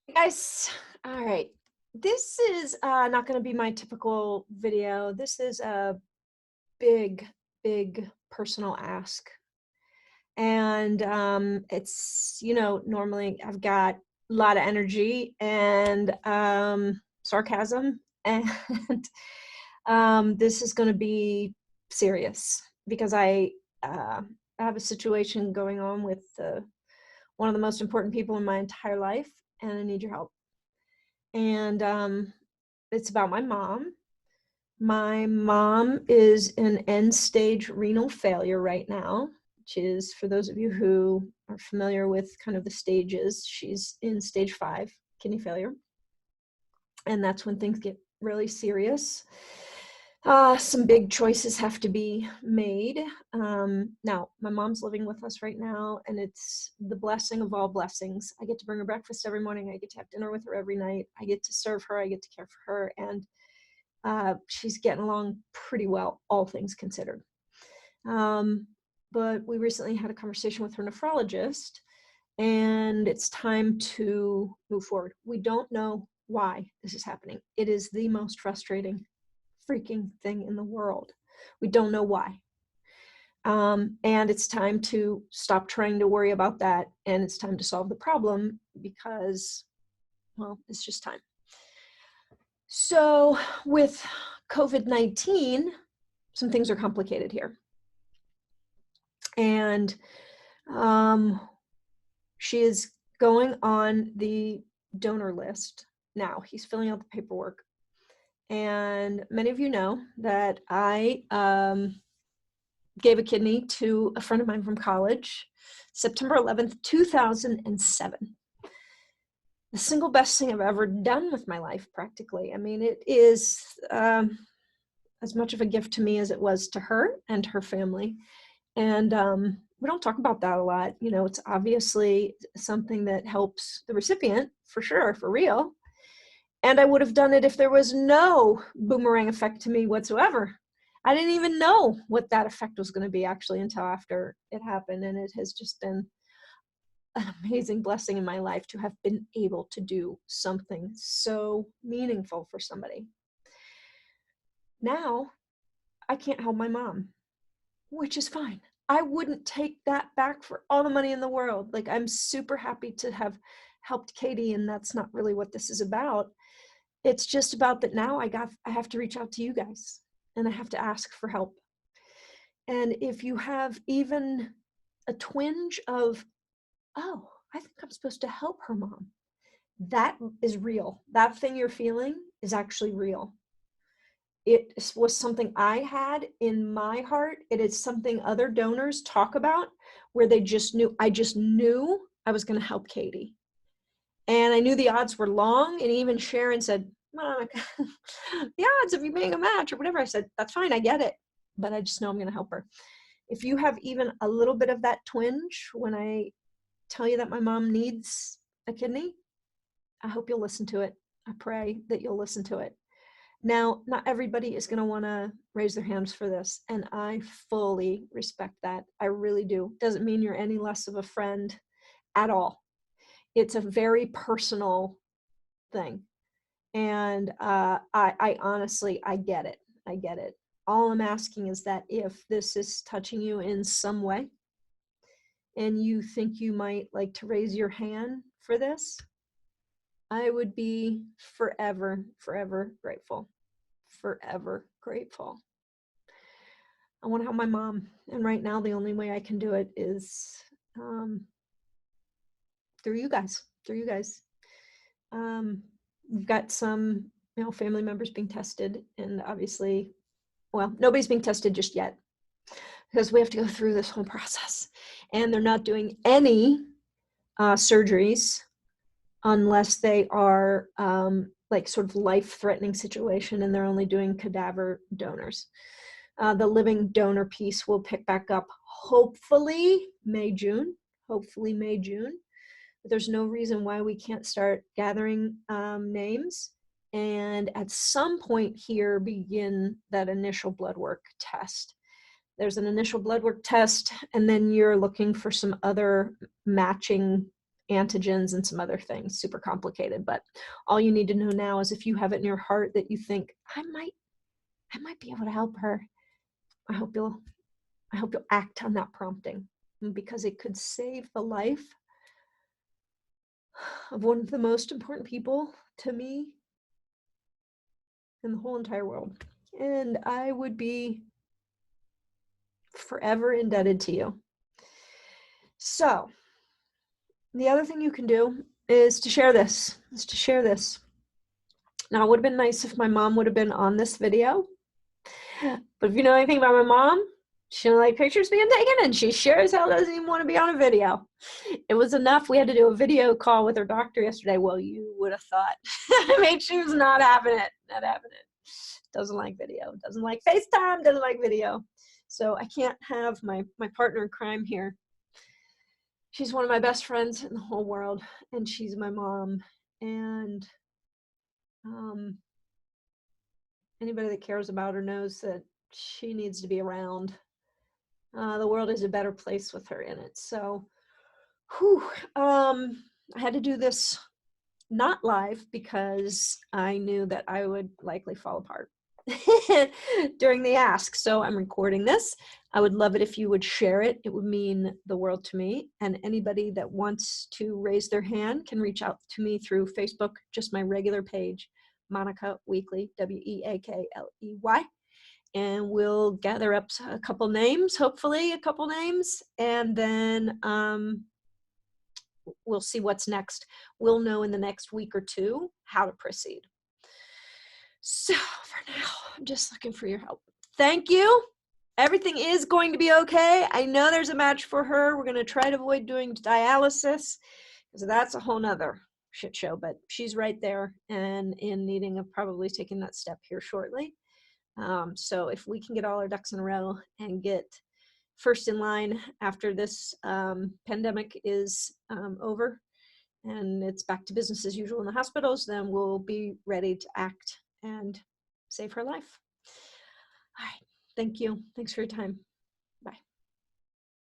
Hey guys, all right. This is not going to be my typical video. This is a big, big personal ask. And normally I've got a lot of energy and sarcasm. And this is going to be serious because uh, I have a situation going on with one of the most important people in my entire life, and I need your help. And it's about my mom. My mom is in end stage renal failure right now, which is, for those of you who are familiar with kind of the stages, she's in stage 5 kidney failure. And that's when things get really serious. Some big choices have to be made. Now, my mom's living with us right now, and it's the blessing of all blessings. I get to bring her breakfast every morning. I get to have dinner with her every night. I get to serve her. I get to care for her. And she's getting along pretty well, all things considered. But we recently had a conversation with her nephrologist, and it's time to move forward. We don't know why this is happening. It is the most frustrating freaking thing in the world. We don't know why. And it's time to stop trying to worry about that, and it's time to solve the problem because, well, it's just time. So with COVID-19, some things are complicated here. And she is going on the donor list now. He's filling out the paperwork. And many of you know that I gave a kidney to a friend of mine from college, September 11th, 2007. The single best thing I've ever done with my life, practically. I mean, it is as much of a gift to me as it was to her and her family. And we don't talk about that a lot. You know, it's obviously something that helps the recipient, for sure, for real. And I would have done it if there was no boomerang effect to me whatsoever. I didn't even know what that effect was going to be actually until after it happened. And it has just been an amazing blessing in my life to have been able to do something so meaningful for somebody. Now, I can't help my mom, which is fine. I wouldn't take that back for all the money in the world. Like, I'm super happy to have helped Katie, and that's not really what this is about. It's just about that now I have to reach out to you guys, and I have to ask for help. And if you have even a twinge of, oh, I think I'm supposed to help her mom, that is real. That thing you're feeling is actually real. It was something I had in my heart. It is something other donors talk about, where they just knew, I just knew I was going to help Katie. And I knew the odds were long. And even Sharon said, Monica, the odds of you being a match or whatever. I said, that's fine. I get it. But I just know I'm going to help her. If you have even a little bit of that twinge when I tell you that my mom needs a kidney, I hope you'll listen to it. I pray that you'll listen to it. Now, not everybody is going to want to raise their hands for this, and I fully respect that. I really do. Doesn't mean you're any less of a friend at all. It's a very personal thing. And I honestly, I get it. I get it. All I'm asking is that if this is touching you in some way and you think you might like to raise your hand for this, I would be forever, forever grateful. Forever grateful. I want to help my mom. And right now, the only way I can do it is through you guys, through you guys. We've got some, family members being tested, and obviously, well, nobody's being tested just yet because we have to go through this whole process. And they're not doing any surgeries unless they are like sort of life-threatening situation, and they're only doing cadaver donors. The living donor piece will pick back up hopefully May, June. Hopefully May, June. But there's no reason why we can't start gathering names, and at some point here begin that initial blood work test. There's an initial blood work test, and then you're looking for some other matching antigens and some other things, super complicated. But all you need to know now is if you have it in your heart that you think, I might be able to help her. I hope you'll act on that prompting, because it could save the life of one of the most important people to me in the whole entire world. And I would be forever indebted to you. So the other thing you can do is to share this, Now, it would have been nice if my mom would have been on this video, but if you know anything about my mom, she doesn't like pictures being taken, and she sure as hell doesn't even want to be on a video. It was enough we had to do a video call with her doctor yesterday. Well, you would have thought. I mean, she was not having it. Doesn't like video, doesn't like FaceTime, doesn't like video. So I can't have my partner in crime here. She's one of my best friends in the whole world, and she's my mom. And anybody that cares about her knows that she needs to be around. The world is a better place with her in it. So, I had to do this not live because I knew that I would likely fall apart during the ask. So I'm recording this. I would love it if you would share it. It would mean the world to me. And anybody that wants to raise their hand can reach out to me through Facebook, just my regular page, Monica Weakley, Weakley. And we'll gather up a couple names, hopefully a couple names, and then we'll see what's next. We'll know in the next week or two how to proceed. So for now, I'm just looking for your help. Thank you. Everything is going to be okay. I know there's a match for her. We're going to try to avoid doing dialysis, because that's a whole nother shit show, but she's right there and in needing of probably taking that step here shortly. So if we can get all our ducks in a row and get first in line after this pandemic is over and it's back to business as usual in the hospitals, then we'll be ready to act and save her life. All right. Thank you. Thanks for your time.